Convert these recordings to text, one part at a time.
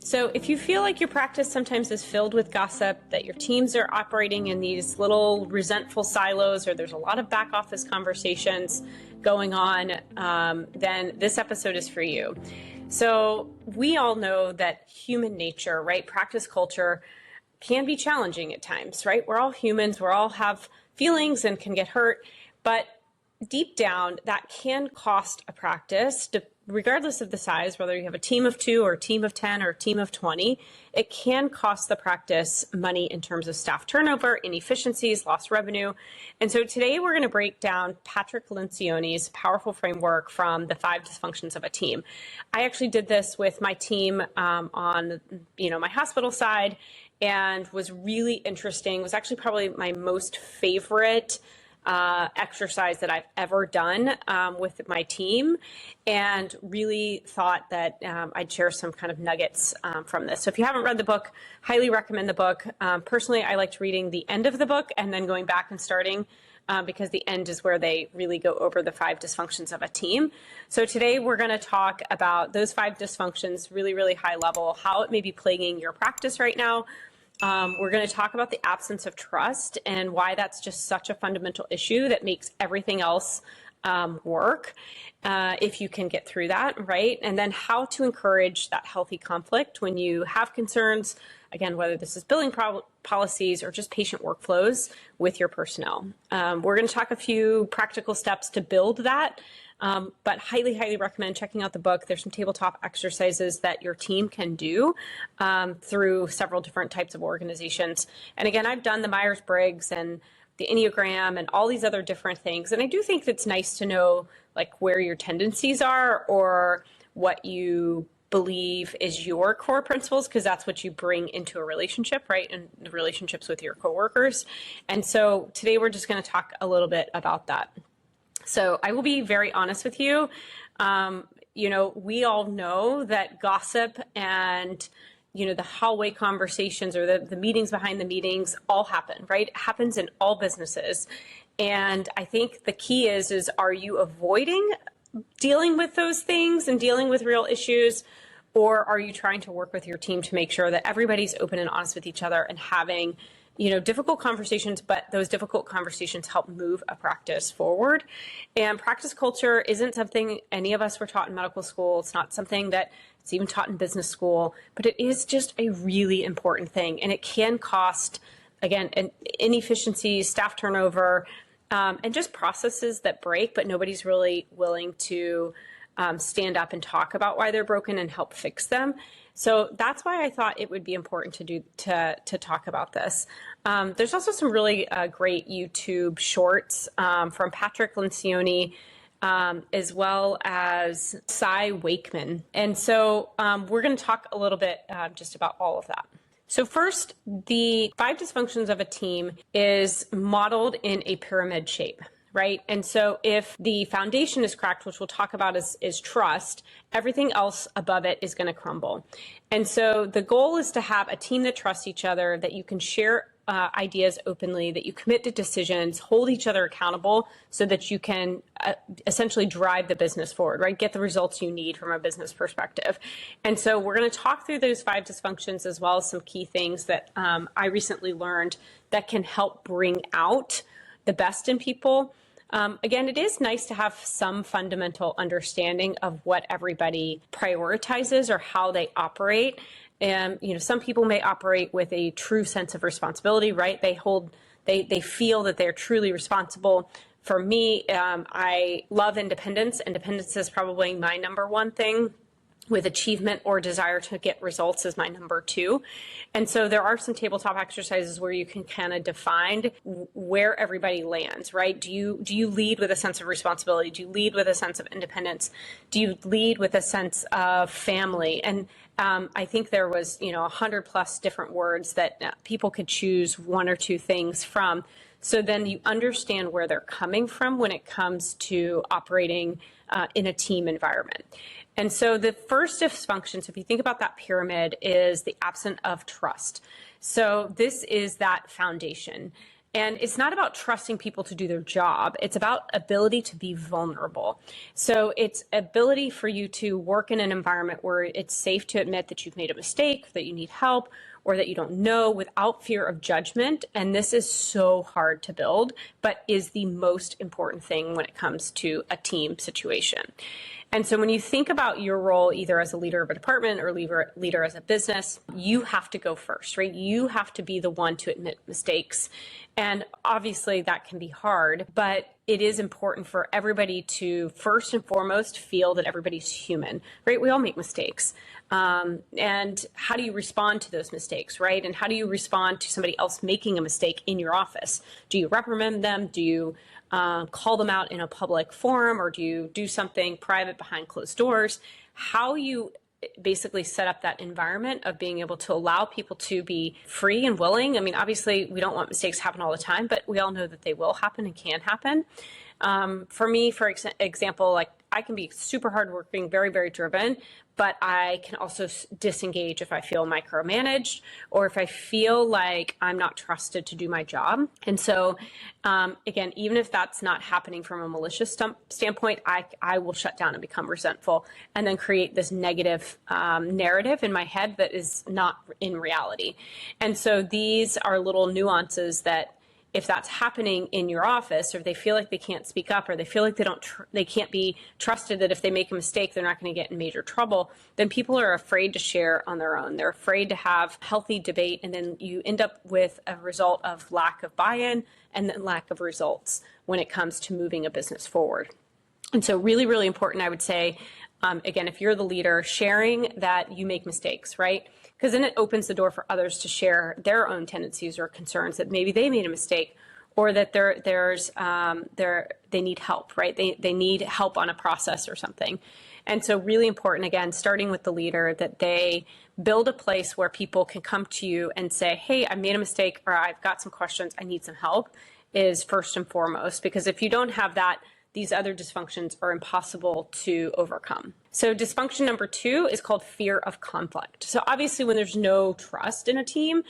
So if you feel like your practice sometimes is filled with gossip, that your teams are operating in these little resentful silos, or there's a lot of back office conversations going on, then this episode is for you. So we all know that human nature, right? Practice culture can be challenging at times, right? We're all humans, we all have feelings and can get hurt, but deep down, that can cost a practice, regardless of the size, whether you have a team of 2 or a team of 10 or a team of 20, it can cost the practice money in terms of staff turnover, inefficiencies, lost revenue. And so today we're going to break down Patrick Lencioni's powerful framework from the 5 dysfunctions of a team. I actually did this with my team on my hospital side, and was really interesting. It was actually probably my most favorite exercise that I've ever done with my team, and really thought that I'd share some kind of nuggets from this. So if you haven't read the book, highly recommend the book. Personally, I liked reading the end of the book and then going back and starting because the end is where they really go over the 5 dysfunctions of a team. So today we're going to talk about those 5 dysfunctions, really, really high level, how it may be plaguing your practice right now. We're going to talk about the absence of trust and why that's just such a fundamental issue that makes everything else work if you can get through that, right? And then how to encourage that healthy conflict when you have concerns, again, whether this is billing policies or just patient workflows with your personnel. We're going to talk a few practical steps to build that. But highly, highly recommend checking out the book. There's some tabletop exercises that your team can do through several different types of organizations. And again, I've done the Myers-Briggs and the Enneagram and all these other different things. And I do think it's nice to know like where your tendencies are or what you believe is your core principles, because that's what you bring into a relationship, right? And the relationships with your coworkers. And so today we're just going to talk a little bit about that. So I will be very honest with you. We all know that gossip and, the hallway conversations or the meetings behind the meetings all happen, right? It happens in all businesses. And I think the key is are you avoiding dealing with those things and dealing with real issues? Or are you trying to work with your team to make sure that everybody's open and honest with each other and having difficult conversations, but those difficult conversations help move a practice forward. And practice culture isn't something any of us were taught in medical school. It's not something that it's even taught in business school, but it is just a really important thing. And it can cost, again, inefficiencies, staff turnover, and just processes that break, but nobody's really willing to stand up and talk about why they're broken and help fix them. So that's why I thought it would be important to talk about this. There's also some really great YouTube shorts from Patrick Lencioni, as well as Cy Wakeman. And so we're going to talk a little bit just about all of that. So first, the 5 dysfunctions of a team is modeled in a pyramid shape. Right. And so if the foundation is cracked, which we'll talk about is trust, everything else above it is going to crumble. And so the goal is to have a team that trusts each other, that you can share ideas openly, that you commit to decisions, hold each other accountable so that you can essentially drive the business forward, right? Get the results you need from a business perspective. And so we're going to talk through those 5 dysfunctions as well as some key things that I recently learned that can help bring out the best in people. Again, it is nice to have some fundamental understanding of what everybody prioritizes or how they operate. And, some people may operate with a true sense of responsibility, right? They feel that they're truly responsible. For me, I love independence. Independence is probably my number one thing, with achievement or desire to get results as my number 2. And so there are some tabletop exercises where you can kind of define where everybody lands, right? Do you lead with a sense of responsibility? Do you lead with a sense of independence? Do you lead with a sense of family? And I think there was, 100 plus different words that people could choose 1 or 2 things from. So then you understand where they're coming from when it comes to operating in a team environment. And so the first dysfunction, so if you think about that pyramid, is the absence of trust. So this is that foundation. And it's not about trusting people to do their job. It's about ability to be vulnerable. So it's ability for you to work in an environment where it's safe to admit that you've made a mistake, that you need help, or that you don't know without fear of judgment. And this is so hard to build, but is the most important thing when it comes to a team situation. And so when you think about your role, either as a leader of a department or leader as a business, you have to go first, right? You have to be the one to admit mistakes. And obviously that can be hard, but it is important for everybody to first and foremost feel that everybody's human, right? We all make mistakes. And how do you respond to those mistakes, right? And how do you respond to somebody else making a mistake in your office? Do you reprimand them? Do you call them out in a public forum, or do you do something private behind closed doors? How you basically set up that environment of being able to allow people to be free and willing. I mean, obviously, we don't want mistakes to happen all the time, but we all know that they will happen and can happen. For me, for example, like I can be super hardworking, very, very driven, but I can also disengage if I feel micromanaged or if I feel like I'm not trusted to do my job. And so, again, even if that's not happening from a malicious standpoint, I will shut down and become resentful and then create this negative narrative in my head that is not in reality. And so these are little nuances that, if that's happening in your office, or they feel like they can't speak up, or they feel like they can't be trusted, that if they make a mistake, they're not going to get in major trouble, then people are afraid to share on their own. They're afraid to have healthy debate, and then you end up with a result of lack of buy-in and then lack of results when it comes to moving a business forward. And so really, really important, I would say, again, if you're the leader, sharing that you make mistakes, right? Because then it opens the door for others to share their own tendencies or concerns that maybe they made a mistake, or that they need help, right? They need help on a process or something. And so really important, again, starting with the leader, that they build a place where people can come to you and say, hey, I made a mistake, or I've got some questions, I need some help, is first and foremost. Because if you don't have that, these other dysfunctions are impossible to overcome. So dysfunction number 2 is called fear of conflict. So obviously when there's no trust in a team,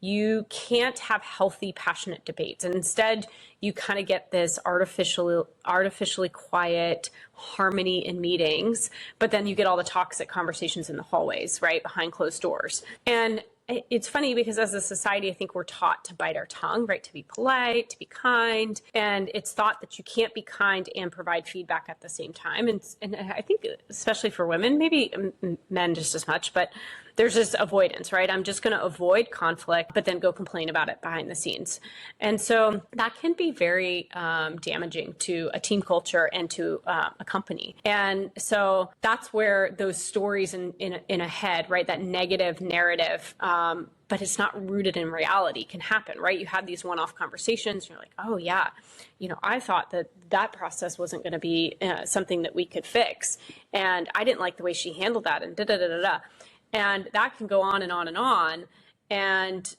you can't have healthy, passionate debates. And instead, you kind of get this artificially quiet harmony in meetings, but then you get all the toxic conversations in the hallways, right, behind closed doors. And it's funny because as a society, I think we're taught to bite our tongue, right? To be polite, to be kind. And it's thought that you can't be kind and provide feedback at the same time. And I think especially for women, maybe men just as much, but there's this avoidance, right? I'm just going to avoid conflict, but then go complain about it behind the scenes. And so that can be very damaging to a team culture and to a company. And so that's where those stories in a head, right? That negative narrative, but it's not rooted in reality, can happen, right? You have these one-off conversations, and you're like, oh yeah, I thought that process wasn't going to be something that we could fix. And I didn't like the way she handled that, and da-da-da-da-da. And that can go on and on and on. And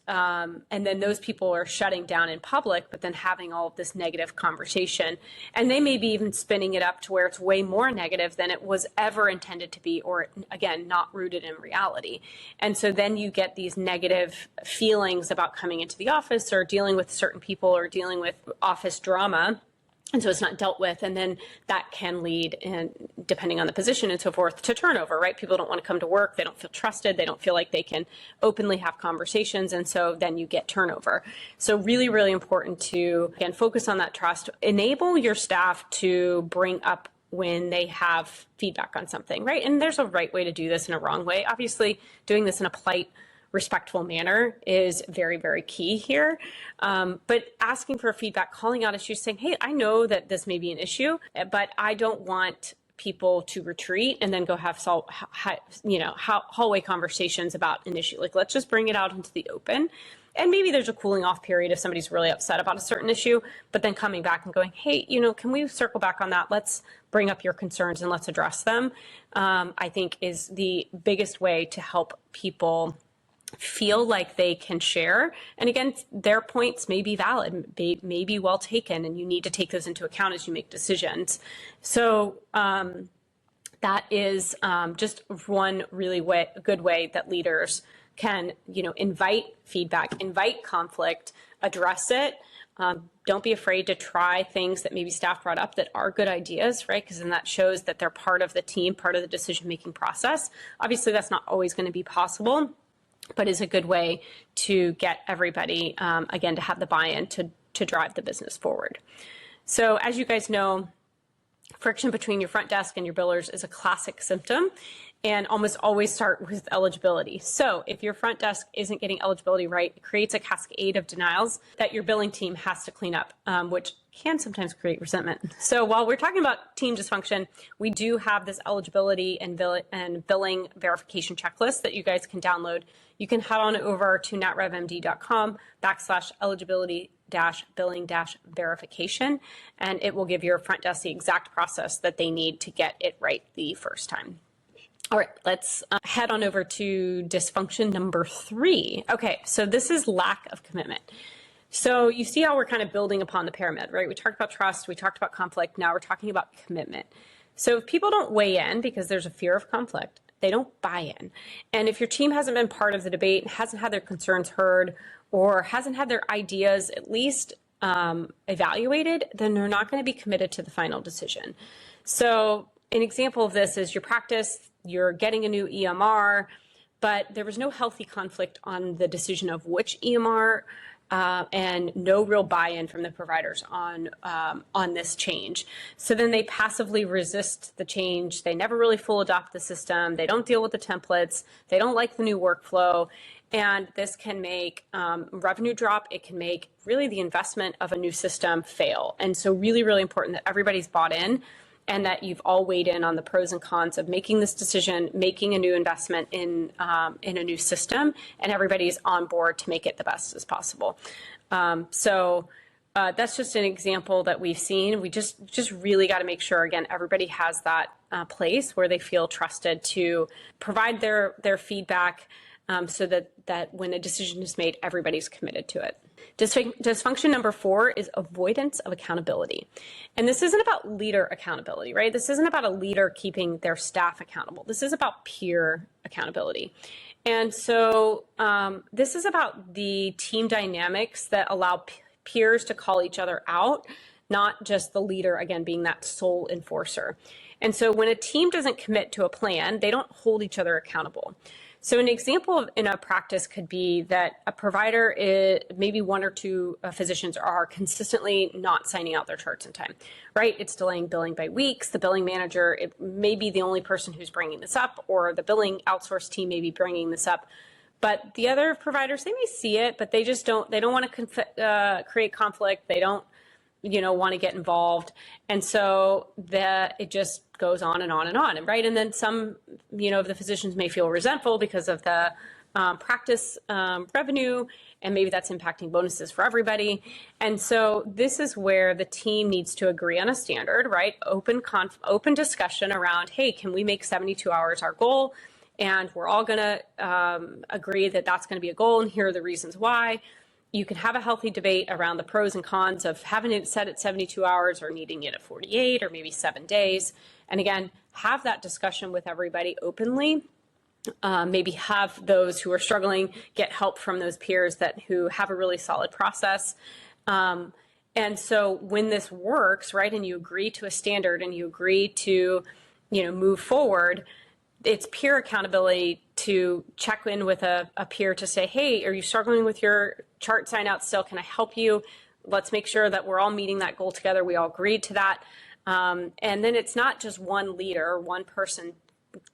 then those people are shutting down in public, but then having all of this negative conversation. And they may be even spinning it up to where it's way more negative than it was ever intended to be, or again, not rooted in reality. And so then you get these negative feelings about coming into the office or dealing with certain people or dealing with office drama. And so it's not dealt with, and then that can lead, and depending on the position and so forth, to turnover, right? People don't want to come to work, they don't feel trusted, they don't feel like they can openly have conversations, and so then you get turnover. So really, really important to, again, focus on that trust. Enable your staff to bring up when they have feedback on something, right? And there's a right way to do this and a wrong way. Obviously, doing this in a polite, respectful manner is very, very key here. But asking for feedback, calling out issues, saying, hey, I know that this may be an issue, but I don't want people to retreat and then go have hallway conversations about an issue. Like, let's just bring it out into the open. And maybe there's a cooling off period if somebody's really upset about a certain issue, but then coming back and going, hey, can we circle back on that? Let's bring up your concerns and let's address them, I think is the biggest way to help people feel like they can share. And again, their points may be valid, may be well taken, and you need to take those into account as you make decisions. So that is just one really good way that leaders can, invite feedback, invite conflict, address it, Don't be afraid to try things that maybe staff brought up that are good ideas, right? Because then that shows that they're part of the team, part of the decision-making process. Obviously, that's not always going to be possible, but is a good way to get everybody, again, to have the buy-in to drive the business forward. So as you guys know, friction between your front desk and your billers is a classic symptom and almost always start with eligibility. So if your front desk isn't getting eligibility right, it creates a cascade of denials that your billing team has to clean up, which can sometimes create resentment. So while we're talking about team dysfunction, we do have this eligibility and billing verification checklist that you guys can download. You can head on over to natrevmd.com/eligibility-billing-verification, and it will give your front desk the exact process that they need to get it right the first time. All right, let's head on over to dysfunction number 3. Okay, so this is lack of commitment. So you see how we're kind of building upon the pyramid, right? We talked about trust, we talked about conflict, now we're talking about commitment. So if people don't weigh in because there's a fear of conflict, they don't buy in. And if your team hasn't been part of the debate, hasn't had their concerns heard, or hasn't had their ideas at least evaluated, then they're not going to be committed to the final decision. So an example of this is your practice, you're getting a new EMR, but there was no healthy conflict on the decision of which EMR, and no real buy-in from the providers on this change. So then they passively resist the change. They never really full adopt the system. They don't deal with the templates. They don't like the new workflow. And this can make revenue drop. It can make really the investment of a new system fail. And so really, really important that everybody's bought in and that you've all weighed in on the pros and cons of making this decision, making a new investment in a new system, and everybody's on board to make it the best as possible. So that's just an example that we've seen. We just really got to make sure, again, everybody has that place where they feel trusted to provide their feedback, so that when a decision is made, everybody's committed to it. Dysfunction number 4 is avoidance of accountability. And this isn't about leader accountability, right? This isn't about a leader keeping their staff accountable. This is about peer accountability. And so this is about the team dynamics that allow peers to call each other out, not just the leader, again, being that sole enforcer. And so when a team doesn't commit to a plan, they don't hold each other accountable. So an example in a practice could be that a provider, maybe 1 or 2 physicians are consistently not signing out their charts in time, right? It's delaying billing by weeks. The billing manager, it may be the only person who's bringing this up, or the billing outsource team may be bringing this up. But the other providers, they may see it, but they just don't want to create conflict. They don't, want to get involved. And so it just goes on and on and on, right? And then some, of the physicians may feel resentful because of the practice revenue, and maybe that's impacting bonuses for everybody. And so this is where the team needs to agree on a standard, right? Open discussion around, hey, can we make 72 hours our goal? And we're all going to agree that that's going to be a goal, and here are the reasons why. You can have a healthy debate around the pros and cons of having it set at 72 hours or needing it at 48 or maybe 7 days. And again, have that discussion with everybody openly. Maybe have those who are struggling get help from those peers who have a really solid process. And so when this works, right, and you agree to a standard and you agree to, move forward, it's peer accountability to check in with a peer to say, hey, are you struggling with your chart sign out still? Can I help you? Let's make sure that we're all meeting that goal together. We all agreed to that. And then it's not just one leader, one person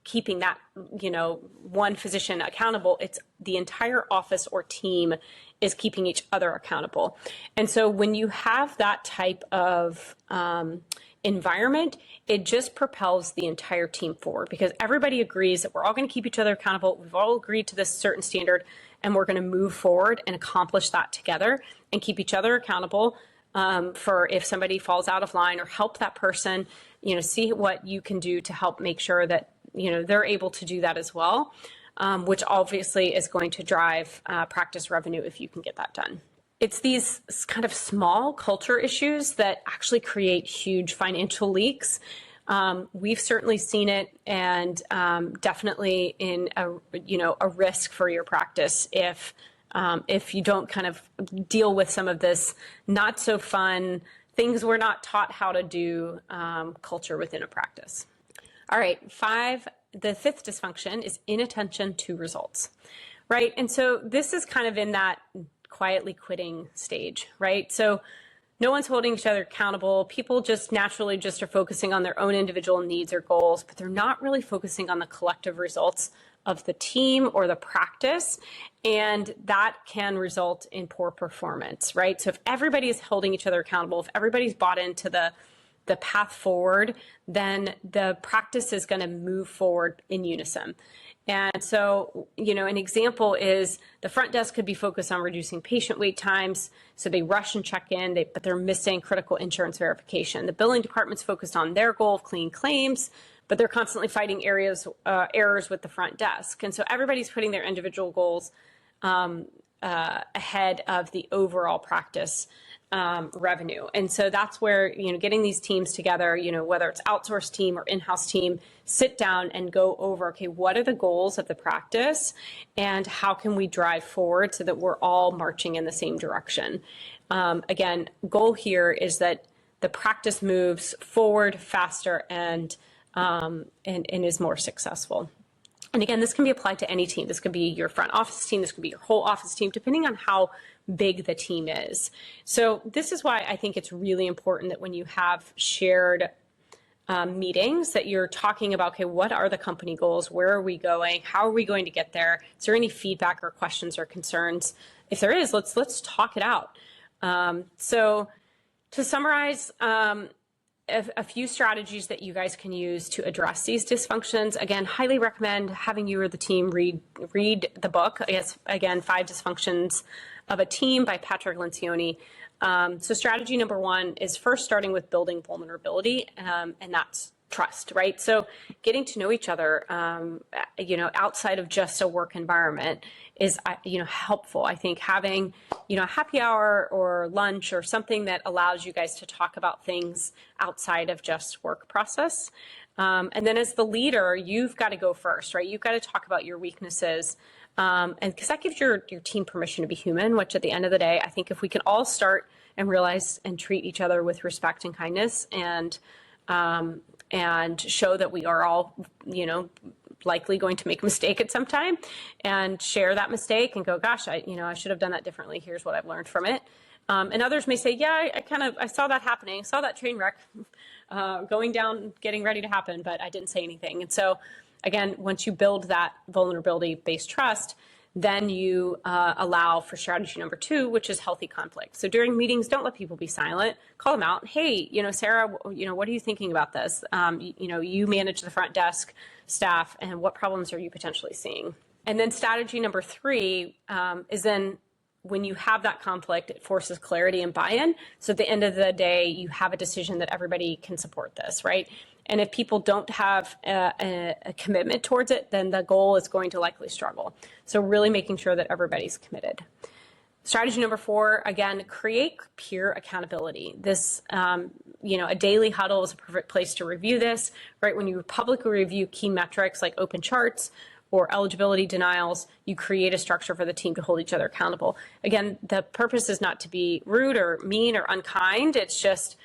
keeping that, one physician accountable. It's the entire office or team is keeping each other accountable. And so when you have that type of environment, it just propels the entire team forward because everybody agrees that we're all going to keep each other accountable. We've all agreed to this certain standard, and we're going to move forward and accomplish that together and keep each other accountable for if somebody falls out of line, or help that person, see what you can do to help make sure that, they're able to do that as well, which obviously is going to drive practice revenue if you can get that done. It's these kind of small culture issues that actually create huge financial leaks. We've certainly seen it, and definitely in a risk for your practice if if you don't kind of deal with some of this not so fun, things we're not taught how to do culture within a practice. All right, the fifth dysfunction is inattention to results, right? And so this is kind of in that quietly quitting stage, right? So no one's holding each other accountable. People just naturally just are focusing on their own individual needs or goals, but they're not really focusing on the collective results of the team or the practice. And that can result in poor performance, right? So if everybody is holding each other accountable, if everybody's bought into the path forward, then the practice is going to move forward in unison. And so, an example is the front desk could be focused on reducing patient wait times. So they rush and check in, but they're missing critical insurance verification. The billing department's focused on their goal of clean claims, but they're constantly fighting errors with the front desk. And so everybody's putting their individual goals ahead of the overall practice revenue. And so that's where, getting these teams together, whether it's outsourced team or in-house team, sit down and go over, okay, what are the goals of the practice and how can we drive forward so that we're all marching in the same direction? Again, goal here is that the practice moves forward faster and is more successful. And again, this can be applied to any team. This could be your front office team. This could be your whole office team, depending on how big the team is. So this is why I think it's really important that when you have shared meetings that you're talking about, okay, what are the company goals? Where are we going? How are we going to get there? Is there any feedback or questions or concerns? If there is, let's talk it out. So to summarize, a few strategies that you guys can use to address these dysfunctions. Again, highly recommend having you or the team read the book. I guess, again, 5 Dysfunctions of a Team by Patrick Lencioni. So strategy number 1 is first starting with building vulnerability, and that's trust, right? So getting to know each other, outside of just a work environment is, helpful. I think having, a happy hour or lunch or something that allows you guys to talk about things outside of just work process. And then as the leader, you've got to go first, right? You've got to talk about your weaknesses. And because that gives your team permission to be human, which at the end of the day, I think if we can all start and realize and treat each other with respect and kindness and show that we are all, likely going to make a mistake at some time and share that mistake and go, gosh, I should have done that differently. Here's what I've learned from it. And others may say, yeah, I saw that happening. I saw that train wreck going down, getting ready to happen, but I didn't say anything. And so again, once you build that vulnerability-based trust, then you allow for strategy number 2, which is healthy conflict. So during meetings, don't let people be silent. Call them out. Hey, Sarah, what are you thinking about this? You manage the front desk staff, and what problems are you potentially seeing? And then strategy number 3 is then when you have that conflict, it forces clarity and buy-in. So at the end of the day, you have a decision that everybody can support this, right? And if people don't have a commitment towards it, then the goal is going to likely struggle. So really making sure that everybody's committed. Strategy number 4, again, create peer accountability. This, a daily huddle is a perfect place to review this, right? When you publicly review key metrics like open charts or eligibility denials, you create a structure for the team to hold each other accountable. Again, the purpose is not to be rude or mean or unkind. It's just,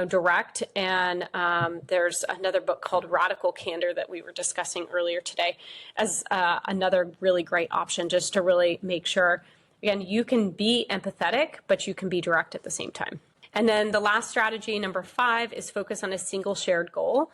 direct. And there's another book called Radical Candor that we were discussing earlier today as another really great option, just to really make sure, again, you can be empathetic, but you can be direct at the same time. And then the last strategy, number 5, is focus on a single shared goal.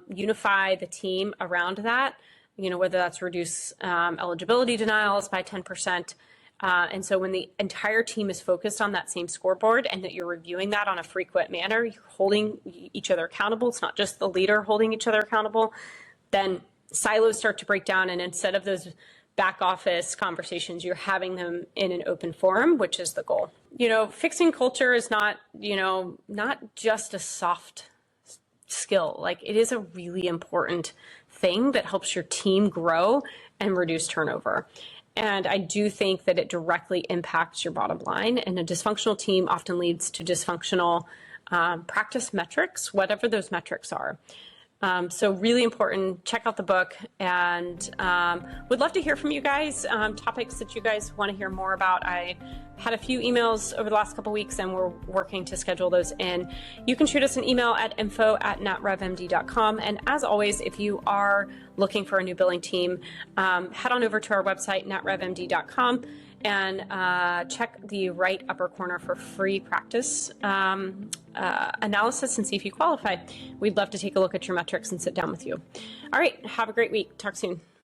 Unify the team around that, whether that's reduce eligibility denials by 10%. And so when the entire team is focused on that same scoreboard and that you're reviewing that on a frequent manner, you're holding each other accountable. It's not just the leader holding each other accountable. Then silos start to break down. And instead of those back office conversations, you're having them in an open forum, which is the goal. Fixing culture is not just a soft skill. Like, it is a really important thing that helps your team grow and reduce turnover. And I do think that it directly impacts your bottom line. And a dysfunctional team often leads to dysfunctional practice metrics, whatever those metrics are. So really important. Check out the book, and would love to hear from you guys, topics that you guys want to hear more about. I had a few emails over the last couple weeks, and we're working to schedule those in. You can shoot us an email at info@natrevmd.com. And as always, if you are looking for a new billing team, head on over to our website, natrevmd.com, and check the right upper corner for free practice analysis and see if you qualify. We'd love to take a look at your metrics and sit down with you. All right, have a great week. Talk soon.